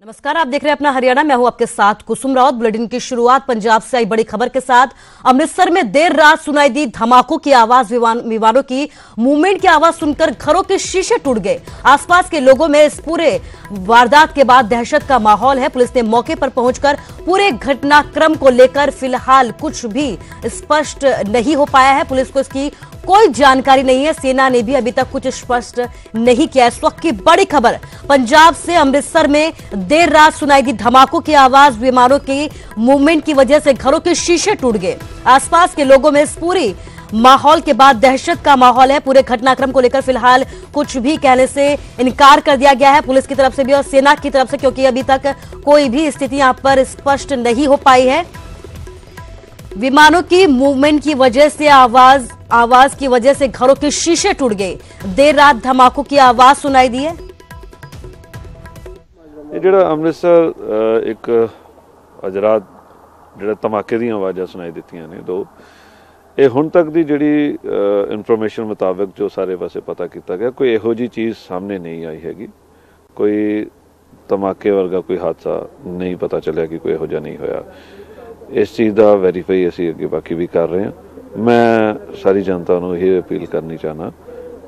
नमस्कार, आप देख रहे हैं अपना हरियाणा। मैं हूं आपके साथ कुसुम रावत। बुलेटिन की शुरुआत पंजाब से आई बड़ी खबर के साथ। अमृतसर में देर रात सुनाई दी धमाकों की आवाज। विमानों की मूवमेंट की आवाज सुनकर घरों के शीशे टूट गए। आसपास के लोगों में इस पूरे वारदात के बाद दहशत का माहौल है। पुलिस ने मौके पर पहुंचकर पूरे घटनाक्रम को लेकर फिलहाल कुछ भी स्पष्ट नहीं हो पाया है। पुलिस को इसकी कोई जानकारी नहीं है। सेना ने भी अभी तक कुछ स्पष्ट नहीं किया। इस वक्त की बड़ी खबर पंजाब से। अमृतसर में देर रात सुनाई दी धमाकों की आवाज। विमानों की मूवमेंट की वजह से घरों के शीशे टूट गए। आसपास के लोगों में इस पूरी माहौल के बाद दहशत का माहौल है। पूरे घटनाक्रम को लेकर फिलहाल कुछ भी कहने से इनकार कर दिया गया है, पुलिस की तरफ से भी और सेना की तरफ से, क्योंकि अभी तक कोई भी स्थिति यहां पर स्पष्ट नहीं हो पाई है। विमानों की मूवमेंट की वजह से आवाज की वजह से घरों के शीशे टूट गए। देर रात धमाकों की आवाज सुनाई दी है। ਜਿਹੜਾ ਅੰਮ੍ਰਿਤਸਰ ਇੱਕ ਅੱਜ ਰਾਤ ਜਿਹੜਾ ਧਮਾਕੇ ਦੀਆਂ ਆਵਾਜ਼ਾਂ ਸੁਣਾਈ ਦਿੱਤੀਆਂ ਨੇ ਦੋ, ਇਹ ਹੁਣ ਤੱਕ ਦੀ ਜਿਹੜੀ ਇਨਫੋਰਮੇਸ਼ਨ ਮੁਤਾਬਕ ਜੋ ਸਾਰੇ ਪਾਸੇ ਪਤਾ ਕੀਤਾ ਗਿਆ, ਕੋਈ ਇਹੋ ਜੀ ਚੀਜ਼ ਸਾਹਮਣੇ ਨਹੀਂ ਆਈ ਹੈਗੀ। ਕੋਈ ਧਮਾਕੇ ਵਰਗਾ ਕੋਈ ਹਾਦਸਾ ਨਹੀਂ ਪਤਾ ਚੱਲਿਆ ਕਿ ਕੋਈ ਇਹੋ ਜਿਹਾ ਨਹੀਂ ਹੋਇਆ। ਇਸ ਚੀਜ਼ ਦਾ ਵੈਰੀਫਾਈ ਅਸੀਂ ਅੱਗੇ ਬਾਕੀ ਵੀ ਕਰ ਰਹੇ ਹਾਂ। ਮੈਂ ਸਾਰੀ ਜਨਤਾ ਨੂੰ ਇਹ ਅਪੀਲ ਕਰਨੀ ਚਾਹਨਾ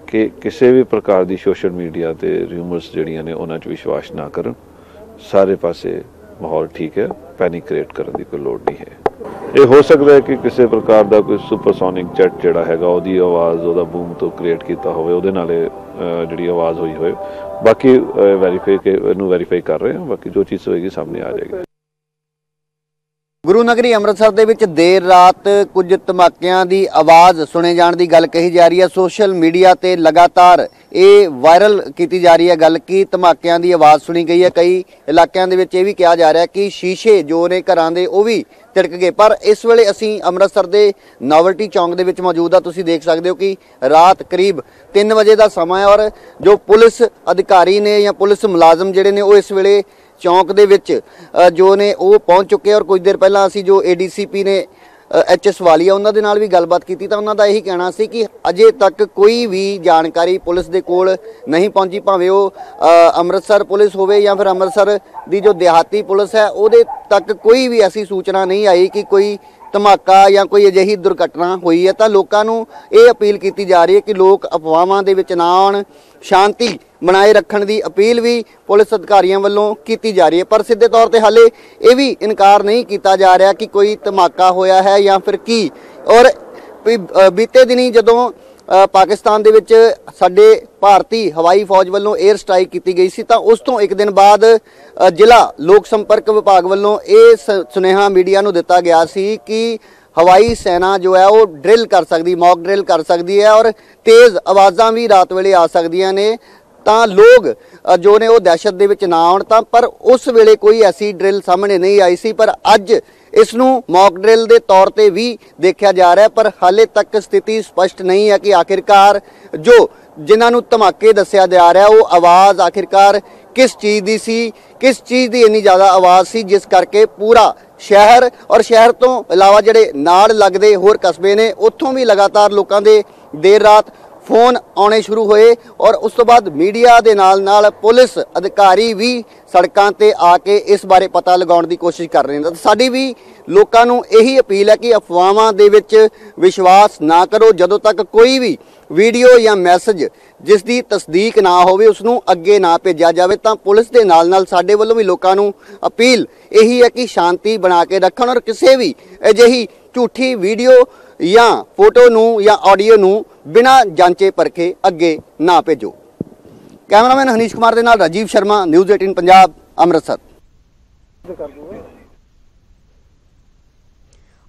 ਕਿ ਕਿਸੇ ਵੀ ਪ੍ਰਕਾਰ ਦੀ ਸੋਸ਼ਲ ਮੀਡੀਆ ਤੇ ਰਿਊਮਰਸ ਜਿਹੜੀਆਂ ਨੇ ਉਹਨਾਂ 'ਚ ਵਿਸ਼ਵਾਸ ਨਾ ਕਰਨ। ਸਾਰੇ ਪਾਸੇ ਮਾਹੌਲ ਠੀਕ ਹੈ, ਪੈਨਿਕ ਕ੍ਰੀਏਟ ਕਰਨ ਦੀ ਕੋਈ ਲੋੜ ਨਹੀਂ ਹੈ। ਇਹ ਹੋ ਸਕਦਾ ਹੈ ਕਿ ਕਿਸੇ ਪ੍ਰਕਾਰ ਦਾ ਕੋਈ ਸੁਪਰਸੋਨਿਕ ਜੈਟ ਜਿਹੜਾ ਹੈਗਾ ਉਹਦੀ ਆਵਾਜ਼ ਉਹਦਾ ਬੂਮ ਤੋਂ ਕ੍ਰੀਏਟ ਕੀਤਾ ਹੋਵੇ, ਉਹਦੇ ਨਾਲ ਜਿਹੜੀ ਆਵਾਜ਼ ਹੋਈ ਹੋਵੇ। ਬਾਕੀ ਵੈਰੀਫਾਈ ਕਰ ਰਹੇ ਹਾਂ। ਬਾਕੀ ਜੋ ਚੀਜ਼ ਹੋਏਗੀ ਸਾਹਮਣੇ ਆ ਜਾਏਗੀ। ਗੁਰੂ ਨਗਰੀ ਅੰਮ੍ਰਿਤਸਰ ਦੇ ਵਿੱਚ ਦੇਰ ਰਾਤ ਕੁਝ ਧਮਾਕਿਆਂ ਦੀ ਆਵਾਜ਼ ਸੁਣੇ ਜਾਣ ਦੀ ਗੱਲ ਕਹੀ ਜਾ ਰਹੀ ਹੈ। ਸੋਸ਼ਲ ਮੀਡੀਆ ਤੇ ਲਗਾਤਾਰ ਇਹ ਵਾਇਰਲ ਕੀਤੀ ਜਾ ਰਹੀ ਹੈ ਗੱਲ ਕਿ ਧਮਾਕਿਆਂ ਦੀ ਆਵਾਜ਼ ਸੁਣੀ ਗਈ ਹੈ। ਕਈ ਇਲਾਕਿਆਂ ਦੇ ਵਿੱਚ ਇਹ ਵੀ ਕਿਹਾ ਜਾ ਰਿਹਾ ਕਿ ਸ਼ੀਸ਼ੇ ਜੋ ਨੇ ਘਰਾਂ ਦੇ ਉਹ ਵੀ ਤਿੜਕ ਗਏ। ਪਰ ਇਸ ਵੇਲੇ ਅਸੀਂ ਅੰਮ੍ਰਿਤਸਰ ਦੇ ਨੋਵਲਟੀ ਚੌਂਕ ਦੇ ਵਿੱਚ ਮੌਜੂਦ ਹਾਂ। ਤੁਸੀਂ ਦੇਖ ਸਕਦੇ ਹੋ ਕਿ ਰਾਤ ਕਰੀਬ 3 ਵਜੇ ਦਾ ਸਮਾਂ ਹੈ ਔਰ ਜੋ ਪੁਲਿਸ ਅਧਿਕਾਰੀ ਨੇ ਜਾਂ ਪੁਲਿਸ ਮੁਲਾਜ਼ਮ ਜਿਹੜੇ ਨੇ ਉਹ ਇਸ ਵੇਲੇ ਚੌਂਕ ਦੇ ਵਿੱਚ ਜੋ ਨੇ ਉਹ ਪਹੁੰਚ ਚੁੱਕੇ। ਔਰ ਕੁਝ ਦੇਰ ਪਹਿਲਾਂ ਅਸੀਂ ਜੋ ADCP ਨੇ HS ਵਾਲੀਆ ਉਹਨਾਂ ਦੇ ਨਾਲ ਵੀ ਗੱਲਬਾਤ ਕੀਤੀ ਤਾਂ ਉਹਨਾਂ ਦਾ ਇਹੀ ਕਹਿਣਾ ਸੀ ਕਿ ਅਜੇ ਤੱਕ ਕੋਈ ਵੀ ਜਾਣਕਾਰੀ ਪੁਲਿਸ ਦੇ ਕੋਲ ਨਹੀਂ ਪਹੁੰਚੀ, ਭਾਵੇਂ ਉਹ ਅੰਮ੍ਰਿਤਸਰ ਪੁਲਿਸ ਹੋਵੇ ਜਾਂ ਫਿਰ ਅੰਮ੍ਰਿਤਸਰ ਦੀ ਜੋ ਦਿਹਾਤੀ ਪੁਲਿਸ ਹੈ ਉਹਦੇ ਤੱਕ ਕੋਈ ਵੀ ਐਸੀ ਸੂਚਨਾ ਨਹੀਂ ਆਈ ਕਿ ਕੋਈ ਧਮਾਕਾ ਜਾਂ ਕੋਈ ਅਜਿਹੀ ਦੁਰਘਟਨਾ ਹੋਈ ਹੈ। ਤਾਂ ਲੋਕਾਂ ਨੂੰ ਇਹ ਅਪੀਲ ਕੀਤੀ ਜਾ ਰਹੀ ਹੈ ਕਿ ਲੋਕ ਅਫਵਾਹਾਂ ਦੇ ਵਿੱਚ ਨਾ ਆਉਣ, ਸ਼ਾਂਤੀ ਬਣਾਏ ਰੱਖਣ ਦੀ ਅਪੀਲ ਵੀ ਪੁਲਿਸ ਅਧਿਕਾਰੀਆਂ ਵੱਲੋਂ ਕੀਤੀ ਜਾ ਰਹੀ ਹੈ। ਪਰ ਸਿੱਧੇ ਤੌਰ ਤੇ ਹਾਲੇ ਇਹ ਵੀ ਇਨਕਾਰ ਨਹੀਂ ਕੀਤਾ ਜਾ ਰਿਹਾ ਕਿ ਕੋਈ ਧਮਾਕਾ ਹੋਇਆ ਹੈ ਜਾਂ ਫਿਰ ਕੀ। ਔਰ ਬੀਤੇ ਦਿਨੀ ਜਦੋਂ ਪਾਕਿਸਤਾਨ ਦੇ ਵਿੱਚ ਸਾਡੇ ਭਾਰਤੀ ਹਵਾਈ ਫੌਜ ਵੱਲੋਂ 에ਅਰ ਸਟ੍ਰਾਈਕ ਕੀਤੀ ਗਈ ਸੀ ਤਾਂ ਉਸ ਤੋਂ ਇੱਕ ਦਿਨ ਬਾਅਦ ਜ਼ਿਲ੍ਹਾ ਲੋਕ ਸੰਪਰਕ ਵਿਭਾਗ ਵੱਲੋਂ ਇਹ ਸੁਨੇਹਾ ਮੀਡੀਆ ਨੂੰ ਦਿੱਤਾ ਗਿਆ ਸੀ ਕਿ ਹਵਾਈ ਸੈਨਾ ਜੋ ਹੈ ਉਹ ਡਰਿਲ ਕਰ ਸਕਦੀ, ਮੌਕ ਡਰਿਲ ਕਰ ਸਕਦੀ ਹੈ ਔਰ ਤੇਜ਼ ਆਵਾਜ਼ਾਂ ਵੀ ਰਾਤ ਵੇਲੇ ਆ ਸਕਦੀਆਂ ਨੇ ਤਾਂ ਲੋਕ ਜੋ ਨੇ ਉਹ ਦਹਿਸ਼ਤ ਦੇ ਵਿੱਚ ਨਾ ਆਉਣ। ਤਾਂ ਪਰ ਉਸ ਵੇਲੇ ਕੋਈ ਐਸੀ ਡਰਿਲ ਸਾਹਮਣੇ ਨਹੀਂ ਆਈ ਸੀ, ਪਰ ਅੱਜ ਇਸ ਨੂੰ ਮੌਕ ਡਰਿਲ ਦੇ ਤੌਰ ਤੇ ਵੀ ਦੇਖਿਆ ਜਾ ਰਿਹਾ। ਪਰ ਹਾਲੇ ਤੱਕ ਸਥਿਤੀ ਸਪਸ਼ਟ ਨਹੀਂ ਹੈ ਕਿ ਆਖਿਰਕਾਰ ਜੋ ਜਿਨ੍ਹਾਂ ਨੂੰ ਧਮਾਕੇ ਦੱਸਿਆ ਜਾ ਰਿਹਾ ਉਹ ਆਵਾਜ਼ ਆਖਿਰਕਾਰ ਕਿਸ ਚੀਜ਼ ਦੀ ਸੀ, ਕਿਸ ਚੀਜ਼ ਦੀ ਇੰਨੀ ਜ਼ਿਆਦਾ ਆਵਾਜ਼ ਸੀ ਜਿਸ ਕਰਕੇ ਪੂਰਾ ਸ਼ਹਿਰ ਔਰ ਸ਼ਹਿਰ ਤੋਂ ਇਲਾਵਾ ਜਿਹੜੇ ਨਾਲ ਲੱਗਦੇ ਹੋਰ ਕਸਬੇ ਨੇ ਉੱਥੋਂ ਵੀ ਲਗਾਤਾਰ ਲੋਕਾਂ ਦੇ ਦੇਰ ਰਾਤ ਫੋਨ ਆਉਣੇ ਸ਼ੁਰੂ ਹੋਏ। ਔਰ ਉਸ ਤੋਂ ਬਾਅਦ ਮੀਡੀਆ ਦੇ ਨਾਲ ਪੁਲਿਸ ਅਧਿਕਾਰੀ ਵੀ ਸੜਕਾਂ ਤੇ ਆ ਕੇ ਇਸ ਬਾਰੇ ਪਤਾ ਲਗਾਉਣ ਦੀ ਕੋਸ਼ਿਸ਼ ਕਰ ਰਹੇ ਨੇ। ਸਾਡੀ ਵੀ ਲੋਕਾਂ ਨੂੰ ਇਹੀ ਅਪੀਲ ਹੈ ਕਿ ਅਫਵਾਹਾਂ ਦੇ ਵਿੱਚ ਵਿਸ਼ਵਾਸ ਨਾ ਕਰੋ। ਜਦੋਂ ਤੱਕ ਕੋਈ ਵੀ ਵੀਡੀਓ ਜਾਂ ਮੈਸੇਜ ਜਿਸ ਦੀ ਤਸਦੀਕ ਨਾ ਹੋਵੇ ਉਸ ਨੂੰ ਅੱਗੇ ਨਾ ਭੇਜਿਆ ਜਾਵੇ। ਤਾਂ ਪੁਲਿਸ ਦੇ ਨਾਲ ਸਾਡੇ ਵੱਲੋਂ ਵੀ ਲੋਕਾਂ ਨੂੰ ਅਪੀਲ ਇਹੀ ਹੈ ਕਿ ਸ਼ਾਂਤੀ ਬਣਾ ਕੇ ਰੱਖਣ ਔਰ ਕਿਸੇ ਵੀ ਅਜਿਹੀ ਝੂਠੀ ਵੀਡੀਓ ਜਾਂ ਫੋਟੋ ਨੂੰ ਜਾਂ ਆਡੀਓ ਨੂੰ ਬਿਨਾਂ ਜਾਂਚੇ ਪਰਖੇ ਅੱਗੇ ਨਾ ਭੇਜੋ। कैमरामैन हनीश कुमार के नाल राजीव शर्मा, न्यूज़ 18 पंजाब, अमृतसर।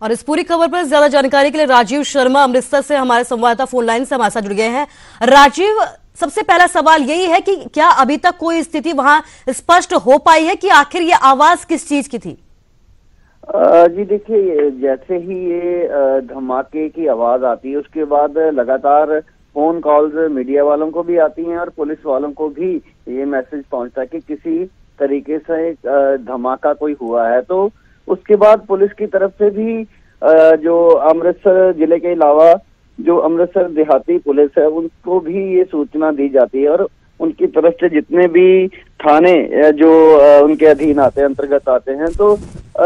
और इस पूरी खबर पर ज्यादा जानकारी के लिए राजीव शर्मा अमृतसर से हमारे संवाददाता फोन लाइन से हमारे साथ जुड़ गए हैं। राजीव, सबसे पहला सवाल यही है कि क्या अभी तक कोई स्थिति वहां स्पष्ट हो पाई है कि आखिर ये आवाज किस चीज की थी? जी देखिए, जैसे ही ये धमाके की आवाज आती है उसके बाद लगातार फोन कॉल्स मीडिया वालों को भी आती हैं और पुलिस वालों को भी ये मैसेज पहुंचता है कि किसी तरीके से धमाका कोई हुआ है। तो उसके बाद पुलिस की तरफ से भी जो अमृतसर जिले के अलावा जो अमृतसर देहाती पुलिस है उनको भी ये सूचना दी जाती है और उनकी तरफ से जितने भी थाने जो उनके अधीन आते हैं, अंतर्गत आते हैं, तो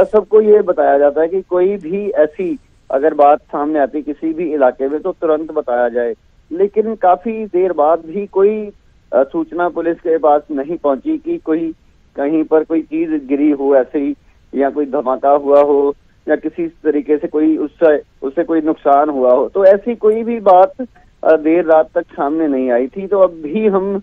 सबको ये बताया जाता है कि कोई भी ऐसी अगर बात सामने आती किसी भी इलाके में तो तुरंत बताया जाए। लेकिन काफी देर बाद भी कोई सूचना पुलिस के पास नहीं पहुंची कि कोई कहीं पर कोई चीज गिरी हो ऐसे ही, या कोई धमाका हुआ हो, या किसी तरीके से कोई उससे कोई नुकसान हुआ हो। तो ऐसी कोई भी बात देर रात तक सामने नहीं आई थी। तो अब भी हम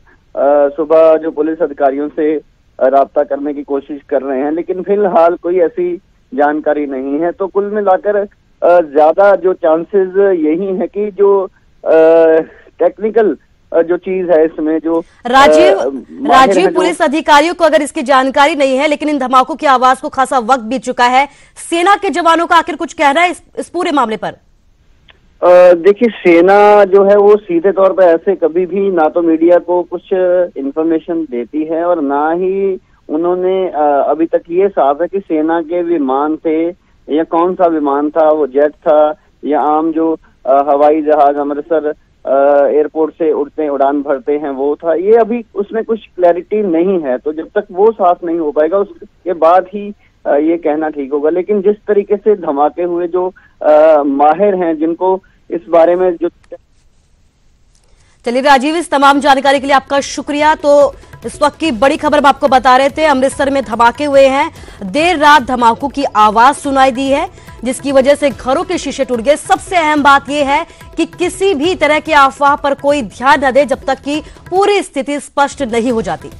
सुबह जो पुलिस अधिकारियों से राब्ता करने की कोशिश कर रहे हैं, लेकिन फिलहाल कोई ऐसी जानकारी नहीं है। तो कुल मिलाकर ज्यादा जो चांसेस यही है कि जो टेक्निकल जो चीज है इसमें जो राजीव पुलिस अधिकारियों को अगर इसकी जानकारी नहीं है, लेकिन इन धमाकों की आवाज को खासा वक्त बीत चुका है, सेना के जवानों का आखिर कुछ कहना है इस पूरे मामले पर? देखिए, सेना जो है वो सीधे तौर पर ऐसे कभी भी ना तो मीडिया को कुछ इंफॉर्मेशन देती है और ना ही उन्होंने अभी तक ये साफ है कि सेना के विमान थे या कौन सा विमान था, वो जेट था या आम जो हवाई जहाज अमृतसर एयरपोर्ट से उड़ान भरते हैं वो था। ये अभी उसमें कुछ क्लैरिटी नहीं है। तो जब तक वो साफ नहीं हो पाएगा उसके बाद ही ये कहना ठीक होगा। लेकिन जिस तरीके से धमाके हुए, जो माहिर हैं जिनको इस बारे में जो चलिए राजीव, इस तमाम जानकारी के लिए आपका शुक्रिया। तो इस वक्त की बड़ी खबर हम आपको बता रहे थे, अमृतसर में धमाके हुए हैं। देर रात धमाकों की आवाज सुनाई दी है जिसकी वजह से घरों के शीशे टूट गए। सबसे अहम बात यह है कि किसी भी तरह की अफवाह पर कोई ध्यान न दे जब तक कि पूरी स्थिति स्पष्ट नहीं हो जाती।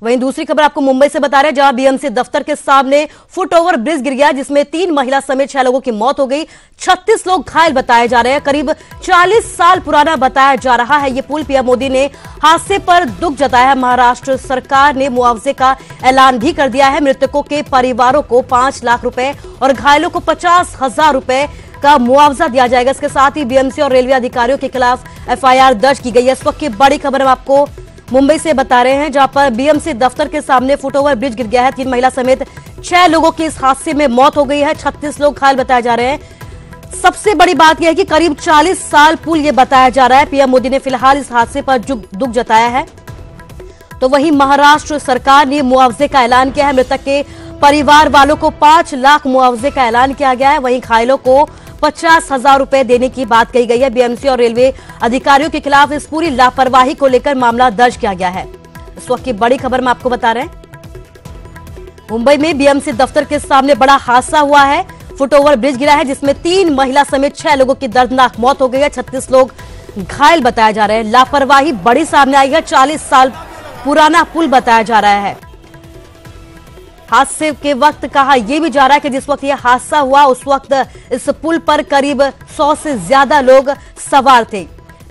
वहीं दूसरी खबर आपको मुंबई से बता रहे हैं, जहां बीएमसी दफ्तर के सामने फुटओवर ब्रिज गिर गया जिसमें 3 महिला समेत 6 लोगों की मौत हो गई। 36 लोग घायल बताए जा रहे हैं। करीब 40 साल पुराना बताया जा रहा है ये पुल। पीएम मोदी ने हादसे पर दुख जताया है। महाराष्ट्र सरकार ने मुआवजे का ऐलान भी कर दिया है। मृतकों के परिवारों को 5 लाख रुपए और घायलों को 50,000 रुपए का मुआवजा दिया जाएगा। इसके साथ ही बीएमसी और रेलवे अधिकारियों के खिलाफ एफआईआर दर्ज की गई है। इस वक्त की बड़ी खबर हम आपको मुंबई से बता रहे हैं, जहां पर बीएमसी दफ्तर के सामने फुटओवर ब्रिज गिर गया है। 3 महिला समेत 6 लोगों की इस हादसे में मौत हो गई है। 36 लोग घायल बताए जा रहे हैं। सबसे बड़ी बात यह है कि करीब 40 साल पुल ये बताया जा रहा है। पीएम मोदी ने फिलहाल इस हादसे पर दुख जताया है। तो वहीं महाराष्ट्र सरकार ने मुआवजे का ऐलान किया है। मृतक के परिवार वालों को 5 लाख मुआवजे का ऐलान किया गया है। वहीं घायलों को 50,000 रुपए देने की बात कही गई है। बीएमसी और रेलवे अधिकारियों के खिलाफ इस पूरी लापरवाही को लेकर मामला दर्ज किया गया है। इस वक्त की बड़ी खबर में आपको बता रहे हैं, मुंबई में बीएमसी दफ्तर के सामने बड़ा हादसा हुआ है। फुटओवर ब्रिज गिरा है जिसमें 3 महिला समेत 6 लोगों की दर्दनाक मौत हो गई है। 36 लोग घायल बताए जा रहे हैं। लापरवाही बड़ी सामने आई है। 40 साल पुराना पुल बताया जा रहा है। हादसे के वक्त कहा यह भी जा रहा है कि जिस वक्त यह हादसा हुआ उस वक्त इस पुल पर करीब 100 से ज्यादा लोग सवार थे।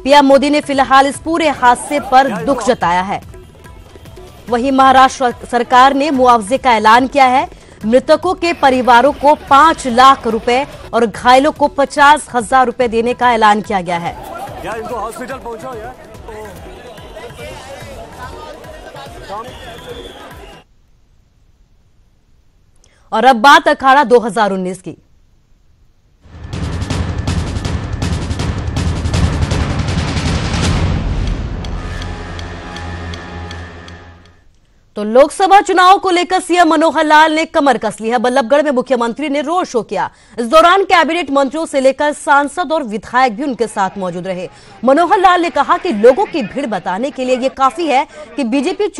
पीएम मोदी ने फिलहाल इस पूरे हादसे पर दुख जताया है। वहीं महाराष्ट्र सरकार ने मुआवजे का ऐलान किया है। मृतकों के परिवारों को 5 लाख रुपए और घायलों को 50,000 रुपए देने का ऐलान किया गया है। यार इनको हॉस्पिटल पहुंचाओ यार। और अब बात अखाड़ा 2019 की। तो लोकसभा चुनाव को लेकर सीएम मनोहर लाल ने कमर कस ली है। बल्लभगढ़ में मुख्यमंत्री ने रोड शो किया। इस दौरान कैबिनेट मंत्रियों से लेकर सांसद और विधायक भी उनके साथ मौजूद रहे। मनोहर लाल ने कहा कि लोगों की भीड़ बताने के लिए यह काफी है कि बीजेपी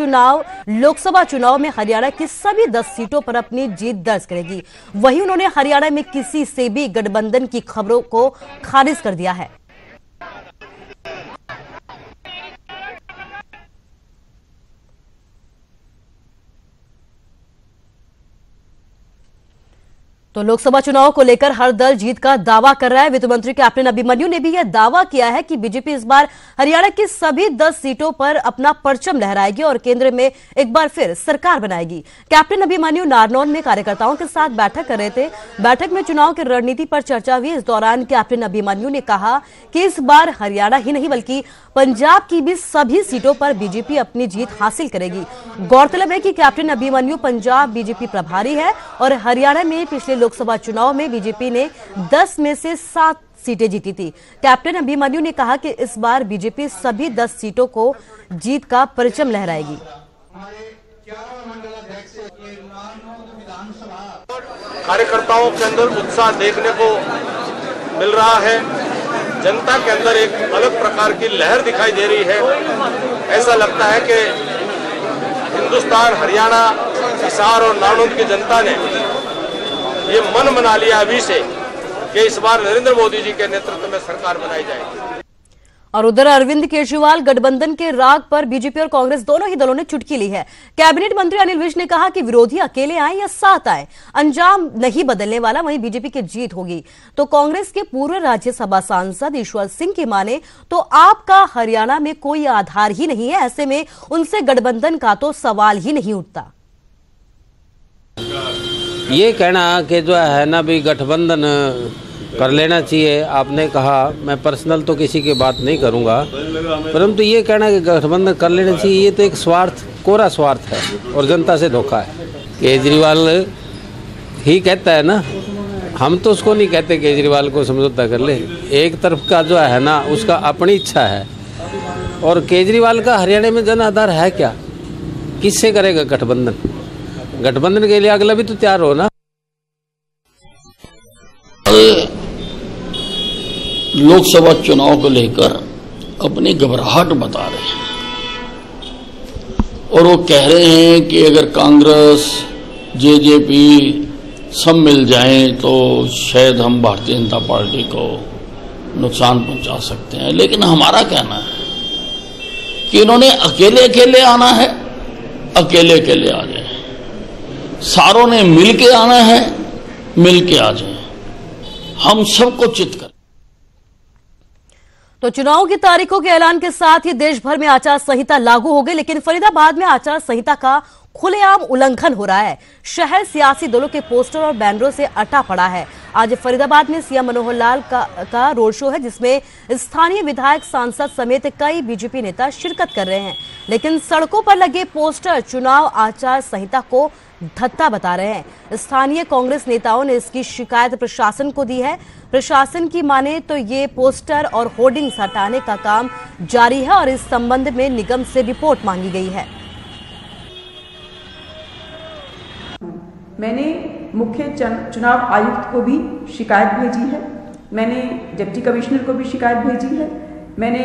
लोकसभा चुनाव में हरियाणा की सभी 10 सीटों पर अपनी जीत दर्ज करेगी। वहीं उन्होंने हरियाणा में किसी से भी गठबंधन की खबरों को खारिज कर दिया है। तो लोकसभा चुनाव को लेकर हर दल जीत का दावा कर रहा है। वित्त मंत्री कैप्टन अभिमन्यु ने भी यह दावा किया है कि बीजेपी इस बार हरियाणा की सभी 10 सीटों पर अपना परचम लहराएगी और केंद्र में एक बार फिर सरकार बनाएगी। कैप्टन अभिमन्यु नारनौल में कार्यकर्ताओं के साथ बैठक कर रहे थे। बैठक में चुनाव की रणनीति पर चर्चा हुई। इस दौरान कैप्टन अभिमन्यु ने कहा कि इस बार हरियाणा ही नहीं बल्कि पंजाब की भी सभी सीटों पर बीजेपी अपनी जीत हासिल करेगी। गौरतलब है कि कैप्टन अभिमन्यु पंजाब बीजेपी प्रभारी है और हरियाणा में पिछले लोकसभा चुनाव में बीजेपी ने 10 में से 7 सीटें जीती थी। कैप्टन अभिमन्यु ने कहा कि इस बार बीजेपी सभी 10 सीटों को जीत का परचम लहराएगी। कार्यकर्ताओं के अंदर उत्साह देखने को मिल रहा है। जनता के अंदर एक अलग प्रकार की लहर दिखाई दे रही है। ऐसा लगता है कि हिंदुस्तान, हरियाणा, हिसार और नालंदा की जनता ने ये मन बना लिया अभी से कि इस बार नरेंद्र मोदी जी के नेतृत्व में सरकार बनाई जाएगी। और उधर अरविंद केजरीवाल गठबंधन के राग पर बीजेपी और कांग्रेस दोनों ही दलों ने चुटकी ली है। कैबिनेट मंत्री अनिल विज ने कहा कि विरोधी अकेले आए या साथ आए, अंजाम नहीं बदलने वाला, वहीं बीजेपी की जीत होगी। तो कांग्रेस के पूर्व राज्यसभा सांसद ईश्वर सिंह की माने तो आपका हरियाणा में कोई आधार ही नहीं है, ऐसे में उनसे गठबंधन का तो सवाल ही नहीं उठता। ये कहना कि जो है ना भी गठबंधन कर लेना चाहिए, आपने कहा, मैं पर्सनल तो किसी की बात नहीं करूंगा, परंतु ये कहना कि गठबंधन कर लेना चाहिए, ये तो एक स्वार्थ, कोरा स्वार्थ है और जनता से धोखा है। केजरीवाल ही कहता है ना, हम तो उसको नहीं कहते केजरीवाल को समझौता कर ले। एक तरफ का जो है ना उसका अपनी इच्छा है, और केजरीवाल का हरियाणा में जन आधार है क्या? किससे करेगा गठबंधन? गठबंधन के लिए अगला भी तो तैयार हो ना। लोकसभा चुनाव को लेकर अपनी घबराहट बता रहे हैं और वो कह रहे हैं कि अगर कांग्रेस, जेजेपी सब मिल जाएं तो शायद हम भारतीय जनता पार्टी को नुकसान पहुंचा सकते हैं। लेकिन हमारा कहना है कि इन्होंने अकेले अकेले आना है, अकेले अकेले आ जाए, सारों ने मिल के आना है, मिल के आ जाए, हम सबको चित कर। तो चुनाव की तारीखों के ऐलान के साथ ही देश भर में आचार संहिता लागू हो गई, लेकिन फरीदाबाद में आचार संहिता का खुलेआम उल्लंघन हो रहा है। शहर सियासी दलों के पोस्टर और बैनरों से अटा पड़ा है। आज फरीदाबाद में सीएम मनोहर लाल का रोड शो है, जिसमें स्थानीय विधायक, सांसद समेत कई बीजेपी नेता शिरकत कर रहे हैं, लेकिन सड़कों पर लगे पोस्टर चुनाव आचार संहिता को धत्ता बता रहे हैं। स्थानीय कांग्रेस नेताओं ने इसकी शिकायत प्रशासन को दी है। प्रशासन की माने तो ये पोस्टर और होर्डिंग्स हटाने का काम जारी है और इस संबंध में निगम से रिपोर्ट मांगी गई है। मैंने मुख्य चुनाव आयुक्त को भी शिकायत भेजी है, मैंने डिप्टी कमिश्नर को भी शिकायत भेजी है, मैंने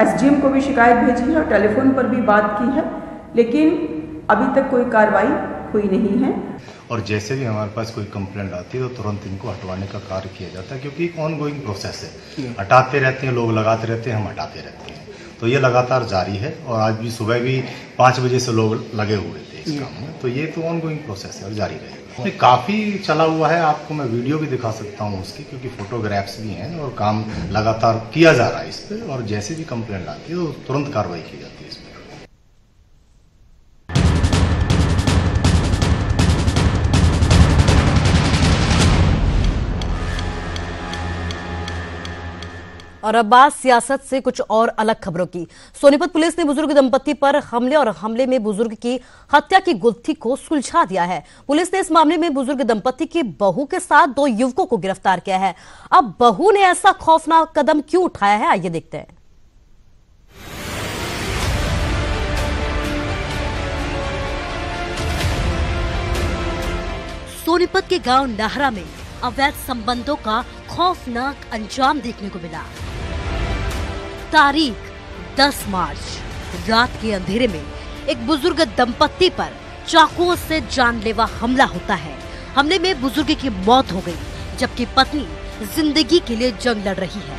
एसडीएम को भी शिकायत भेजी है और टेलीफोन पर भी बात की है, लेकिन अभी तक कोई कार्रवाई हुई नहीं है। और जैसे भी हमारे पास कोई कंप्लेंट आती है तो तुरंत इनको हटवाने का कार्य किया जाता है, क्योंकि एक ऑनगोइंग प्रोसेस है। हटाते रहते हैं लोग, लगाते रहते हैं, हम हटाते रहते हैं, तो ये लगातार जारी है। और आज भी सुबह भी 5 बजे से लोग लगे हुए थे इस काम में, तो ये तो ऑनगोइंग प्रोसेस है और जारी रहेगा। काफ़ी चला हुआ है, आपको मैं वीडियो भी दिखा सकता हूँ उसकी, क्योंकि फोटोग्राफ्स भी हैं और काम लगातार किया जा रहा है इस पर। और जैसे भी कंप्लेंट आती है तो तुरंत कार्रवाई की जाती है इस पर। और अब बात सियासत से कुछ और अलग खबरों की। सोनीपत पुलिस ने बुजुर्ग दंपति पर हमले और हमले में बुजुर्ग की हत्या की गुत्थी को सुलझा दिया है। पुलिस ने इस मामले में बुजुर्ग दंपति की बहू के साथ 2 युवकों को गिरफ्तार किया है। अब बहू ने ऐसा खौफनाक कदम क्यों उठाया है, आइए देखते हैं। सोनीपत के गांव नाहरा में अवैध संबंधों का खौफनाक अंजाम देखने को मिला। तारीख 10 मार्च रात के अंधेरे में एक बुजुर्ग दंपत्ति पर चाकुओं से जानलेवा हमला होता है। हमले में बुजुर्ग की मौत हो गई, जबकि पत्नी जिंदगी के लिए जंग लड़ रही है।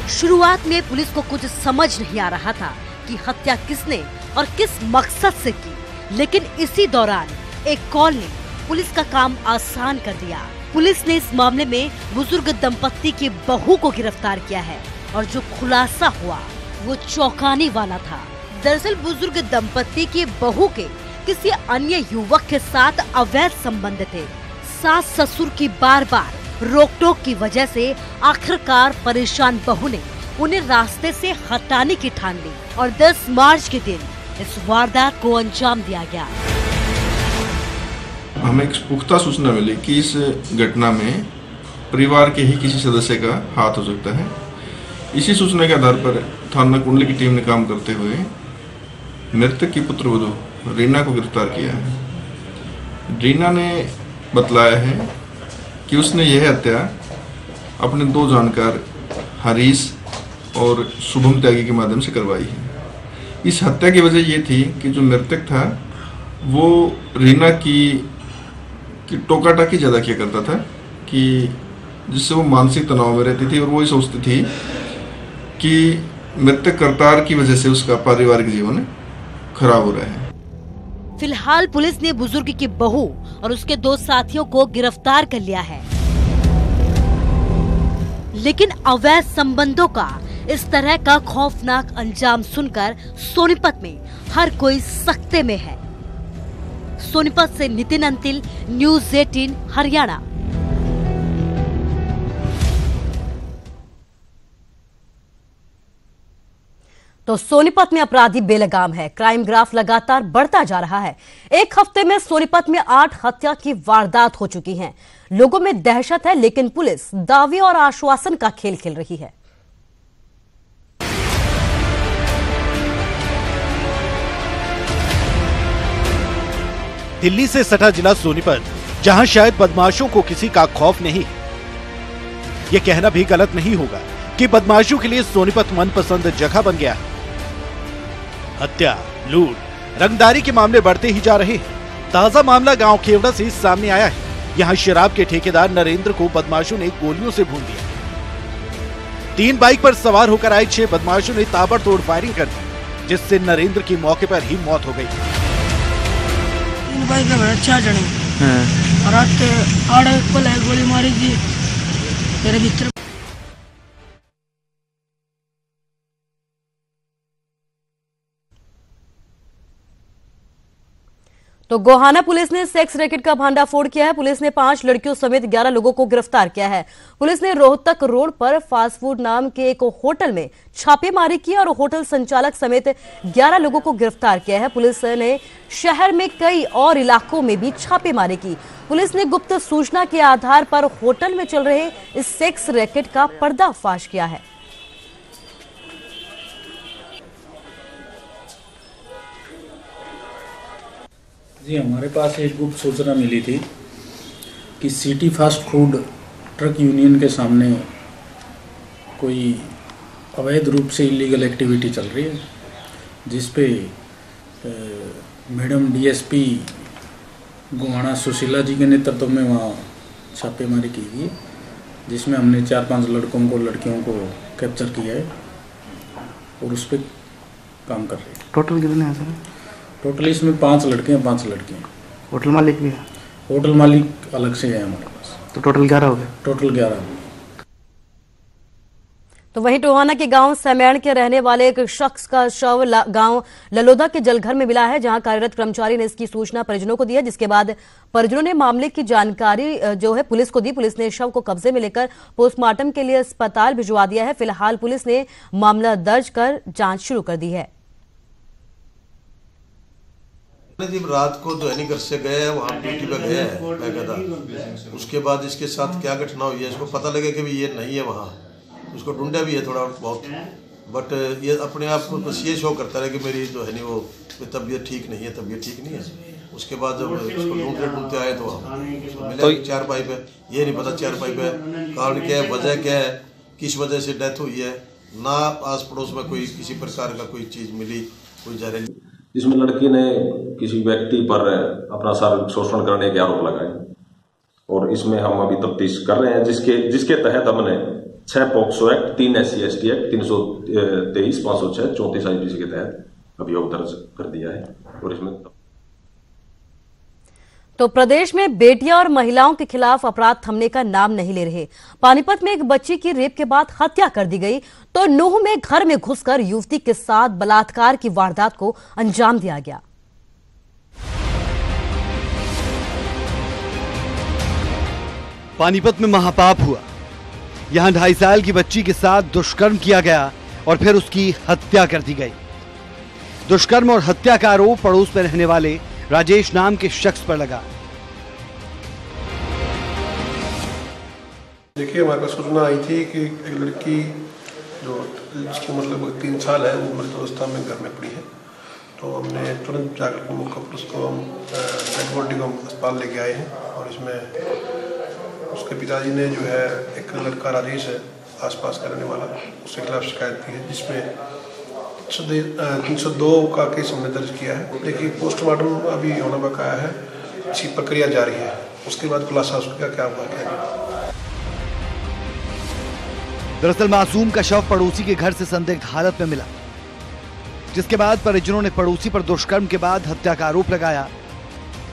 शुरुआत में पुलिस को कुछ समझ नहीं आ रहा था कि हत्या किसने और किस मकसद से की, लेकिन इसी दौरान एक कॉल ने पुलिस का काम आसान कर दिया। पुलिस ने इस मामले में बुजुर्ग दंपत्ति की बहू को गिरफ्तार किया है और जो खुलासा हुआ वो चौंकाने वाला था। दरअसल बुजुर्ग दंपत्ति की बहू के किसी अन्य युवक के साथ अवैध संबंध थे। सास ससुर की बार बार रोक टोक की वजह से आखिरकार परेशान बहू ने उन्हें रास्ते से हटाने की ठान ली और 10 मार्च के दिन इस वारदात को अंजाम दिया गया। हमें एक पुख्ता सूचना मिली कि इस घटना में परिवार के ही किसी सदस्य का हाथ हो सकता है। इसी सूचना के आधार पर थाना कुंडली की टीम ने काम करते हुए मृतक की पुत्रवधू रीना को गिरफ्तार किया है। रीना ने बतलाया है कि उसने यह हत्या अपने 2 जानकार हरीश और शुभम त्यागी के माध्यम से करवाई है। इस हत्या की वजह यह थी कि जो मृतक था वो रीना की टोका टाकी ज़्यादा किया करता था, कि जिससे वो मानसिक तनाव में रहती थी और वो ये सोचती थी कि मृतक करतार की वजह से उसका पारिवारिक जीवन खराब हो रहा है। फिलहाल पुलिस ने बुजुर्ग की बहू और उसके 2 साथियों को गिरफ्तार कर लिया है। लेकिन अवैध संबंधों का इस तरह का खौफनाक अंजाम सुनकर सोनीपत में हर कोई सख्ते में है। सोनीपत से नितिन अंतिल, न्यूज़ 18 हरियाणा। तो सोनीपत में अपराधी बेलगाम है। क्राइम ग्राफ लगातार बढ़ता जा रहा है। एक हफ्ते में सोनीपत में 8 हत्या की वारदात हो चुकी हैं। लोगों में दहशत है, लेकिन पुलिस दावे और आश्वासन का खेल खेल रही है। दिल्ली से सटा जिला सोनीपत, जहां शायद बदमाशों को किसी का खौफ नहीं है। यह कहना भी गलत नहीं होगा कि बदमाशों के लिए सोनीपत मनपसंद जगह बन गया है। हत्या, लूट, रंगदारी के मामले बढ़ते ही जा रहे हैं। ताजा मामला गांव खेवड़ा से सामने आया है। यहां शराब के ठेकेदार नरेंद्र को बदमाशों ने गोलियों से भून दिया। 3 बाइक पर सवार होकर आए 6 बदमाशों ने ताबड़तोड़ फायरिंग कर दी, जिससे नरेंद्र की मौके पर ही मौत हो गई। 3 बाइक में 6 जने और आड़े गोली मारी थी मेरे भीतर। तो गोहाना पुलिस ने सेक्स रैकेट का भांडाफोड़ किया है। पुलिस ने 5 लड़कियों समेत 11 लोगों को गिरफ्तार किया है। पुलिस ने रोहतक रोड पर फास्ट फूड नाम के एक होटल में छापेमारी की और होटल संचालक समेत 11 लोगों को गिरफ्तार किया है। पुलिस ने शहर में कई और इलाकों में भी छापेमारी की। पुलिस ने गुप्त सूचना के आधार पर होटल में चल रहे इस सेक्स रैकेट का पर्दाफाश किया है। जी, हमारे पास एक गुप्त सूचना मिली थी कि city fast food truck union के सामने कोई अवैध रूप से इलीगल एक्टिविटी चल रही है, जिस पे मैडम डीएसपी गोहाना सुशीला जी के नेतृत्व में वहाँ छापेमारी की गई, जिसमें हमने 4-5 लड़कों को लड़कियों को कैप्चर किया है और उस पर काम कर रहे हैं। टोटल कितने हैं सर? टोटल इसमें 5 लड़के हैं, 5 लड़कियाँ। होटल मालिक भी है? होटल मालिक अलग से है हमारे पास। तो टोटल 11 हो गए? टोटल 11 हो गए। तो वहीं टोहाना के गांव सैमैण के रहने वाले एक शख्स का शव गांव ललोदा के जलघर में मिला है, जहां कार्यरत कर्मचारी ने इसकी सूचना परिजनों को दी है, जिसके बाद परिजनों ने मामले की जानकारी जो है पुलिस को दी। पुलिस ने शव को कब्जे में लेकर पोस्टमार्टम के लिए अस्पताल भिजवा दिया है। फिलहाल पुलिस ने मामला दर्ज कर जांच शुरू कर दी है। जब रात को जो है घर से गए हैं, वहाँ ड्यूटी पे गए हैं बाकायदा। उसके बाद इसके साथ क्या घटना हुई है, इसको पता लगे कि ये नहीं है वहाँ, उसको ढूंढा भी है थोड़ा बहुत, बट ये अपने आप को बस ये शो करता रहे कि मेरी जो है नहीं वो तबीयत ठीक नहीं है, तबीयत ठीक नहीं है। उसके बाद जब उसको ढूंढते आए तो मिला 4 पाइप है। ये नहीं पता 4 पाइप है, कारण क्या है, वजह क्या है, किस वजह से डेथ हुई है, ना आस पड़ोस में कोई किसी प्रकार का कोई चीज़ मिली, कोई जहरीली। जिसमें लड़की ने किसी व्यक्ति पर अपना शारीरिक शोषण करने के आरोप लगाए और इसमें हम अभी तफ्तीश कर रहे हैं, जिसके तहत हमने 6 POCSO act, 3 SC/ST act, 323, 506, 34 IPC के तहत अभियोग दर्ज कर दिया है। और इसमें तो प्रदेश में बेटियां और महिलाओं के खिलाफ अपराध थमने का नाम नहीं ले रहे। पानीपत में एक बच्ची की रेप के बाद हत्या कर दी गई, तो नूह में घर में घुसकर युवती के साथ बलात्कार की वारदात को अंजाम दिया गया। पानीपत में महापाप हुआ। यहां 2.5 साल की बच्ची के साथ दुष्कर्म किया गया और फिर उसकी हत्या कर दी गई। दुष्कर्म और हत्या का आरोप पड़ोस में रहने वाले राजेश नाम के शख्स पर लगा। देखिए, हमारे पास सूचना आई थी कि एक लड़की जो जिसकी उम्र लगभग 3 साल है, वो मृत अवस्था में घर में पड़ी है। तो हमने तुरंत जाकर मौके पर उसको हम डेड बॉडी को अस्पताल लेके आए हैं। और इसमें उसके पिताजी ने जो है एक लड़का राजेश है आसपास का रहने वाला, उसके खिलाफ शिकायत की है, जिसमें 302 का केस हमने दर्ज किया है। देखिए, पोस्टमार्टम अभी होना बकाया है, इसकी प्रक्रिया जारी है, उसके बाद खुलासा उसका क्या हुआ क्या नहीं। दरअसल मासूम का शव पड़ोसी के घर से संदिग्ध हालत में मिला, जिसके बाद परिजनों ने पड़ोसी पर दुष्कर्म के बाद हत्या का आरोप लगाया।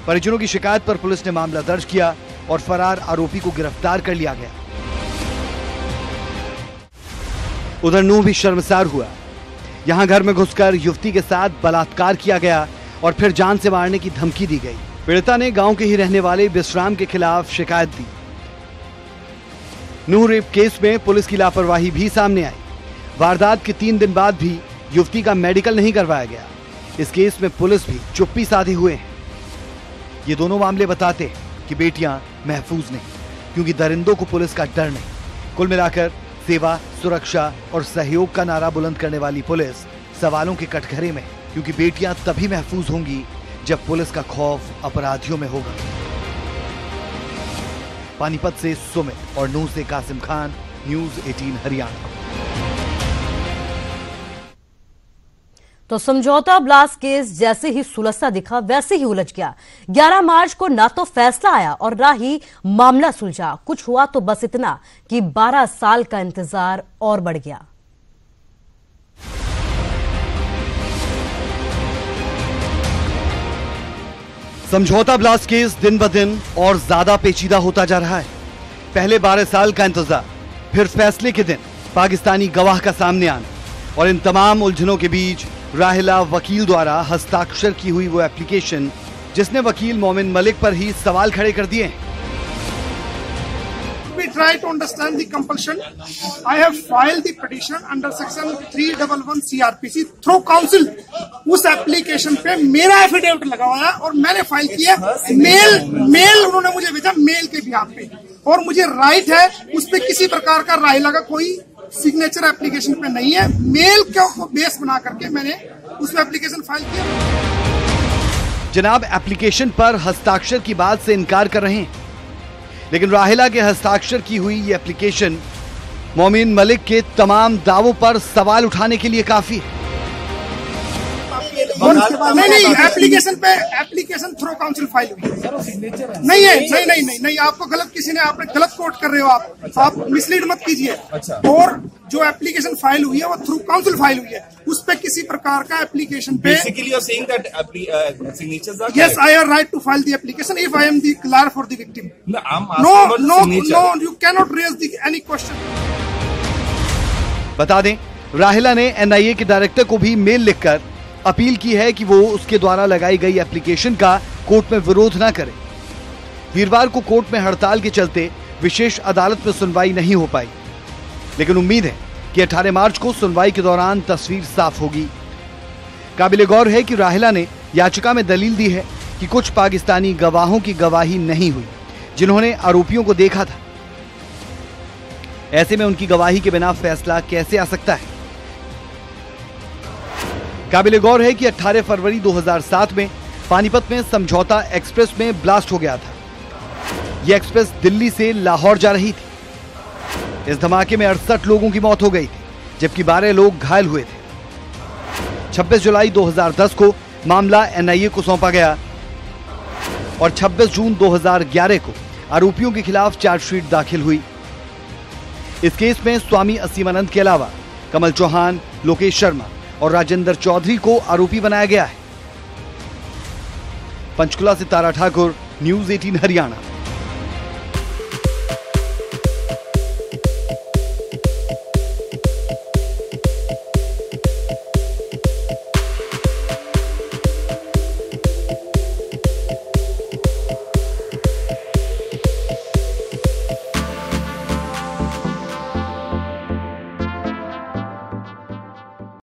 परिजनों की शिकायत पर पुलिस ने मामला दर्ज किया और फरार आरोपी को गिरफ्तार कर लिया गया। उधर नूंह भी शर्मसार हुआ। यहां घर में घुसकर युवती के साथ बलात्कार किया गया और फिर जान से मारने की धमकी दी गई। पीड़िता ने गांव के ही रहने वाले विश्राम के खिलाफ शिकायत दी। नूंह रेप केस में पुलिस की लापरवाही भी सामने आई। वारदात के 3 दिन बाद भी युवती का मेडिकल नहीं करवाया गया। इस केस में पुलिस भी चुप्पी साधे हुए है। ये दोनों मामले बताते हैं कि बेटियां महफूज नहीं, क्योंकि दरिंदों को पुलिस का डर नहीं। कुल मिलाकर सेवा, सुरक्षा और सहयोग का नारा बुलंद करने वाली पुलिस सवालों के कटघरे में, क्योंकि बेटियां तभी महफूज होंगी जब पुलिस का खौफ अपराधियों में होगा। पानीपत से सुमित और नूंह से कासिम खान, न्यूज़ 18 हरियाणा। तो समझौता ब्लास्ट केस जैसे ही सुलझता दिखा वैसे ही उलझ गया। 11 मार्च को ना तो फैसला आया और ना ही मामला सुलझा। कुछ हुआ तो बस इतना कि 12 साल का इंतजार और बढ़ गया। समझौता ब्लास्ट केस दिन ब दिन और ज्यादा पेचीदा होता जा रहा है। पहले 12 साल का इंतजार, फिर फैसले के दिन पाकिस्तानी गवाह का सामने आना और इन तमाम उलझनों के बीच राहिला वकील द्वारा हस्ताक्षर की हुई वो एप्लीकेशन जिसने वकील मोमिन मलिक पर ही सवाल खड़े कर दिए। We try to understand the compulsion. I have filed the petition under section 311 CRPC through counsel. उस एप्लीकेशन पे मेरा एफिडेविट लगा हुआ है और मैंने फाइल किया। मेल उन्होंने मुझे भेजा मेल के बिहाफ पे, और मुझे राइट है उस पे किसी प्रकार का राहिला का कोई सिग्नेचर एप्लीकेशन पे नहीं है। मेल को बेस बना करके मैंने उसमें एप्लीकेशन फाइल किया। जनाब एप्लीकेशन पर हस्ताक्षर की बात से इनकार कर रहे हैं, लेकिन राहिला के हस्ताक्षर की हुई ये एप्लीकेशन मोमिन मलिक के तमाम दावों पर सवाल उठाने के लिए काफी है। नहीं, एप्लीकेशन थ्रू काउंसिल फाइल हुई है। नहीं है, नहीं, आपको गलत, किसी ने आपने गलत कोट कर रहे हो, आप मिसलीड मत कीजिए। और जो एप्लीकेशन फाइल हुई है वो थ्रू काउंसिल फाइल हुई है, उस पे किसी प्रकार का एप्लीकेशन पे yes, I have right to file the application if I am the lawyer for the victim. No, you cannot raise any question. बता दें, राहिला ने NIA के डायरेक्टर को भी मेल लिखकर अपील की है कि वो उसके द्वारा लगाई गई एप्लीकेशन का कोर्ट में विरोध न करे। वीरवार को कोर्ट में हड़ताल के चलते विशेष अदालत में सुनवाई नहीं हो पाई, लेकिन उम्मीद है कि 18 मार्च को सुनवाई के दौरान तस्वीर साफ होगी। काबिले गौर है कि राहिला ने याचिका में दलील दी है कि कुछ पाकिस्तानी गवाहों की गवाही नहीं हुई जिन्होंने आरोपियों को देखा था। ऐसे में उनकी गवाही के बिना फैसला कैसे आ सकता है। काबिले गौर है कि 18 फरवरी 2007 में पानीपत में समझौता एक्सप्रेस में ब्लास्ट हो गया था। यह एक्सप्रेस दिल्ली से लाहौर जा रही थी। इस धमाके में 68 लोगों की मौत हो गई थी, जबकि 12 लोग घायल हुए थे। 26 जुलाई 2010 को मामला NIA को सौंपा गया और 26 जून 2011 को आरोपियों के खिलाफ चार्जशीट दाखिल हुई। इस केस में स्वामी असीमानंद के अलावा कमल चौहान, लोकेश शर्मा और राजेंद्र चौधरी को आरोपी बनाया गया है। पंचकुला से तारा ठाकुर, न्यूज़ 18 हरियाणा।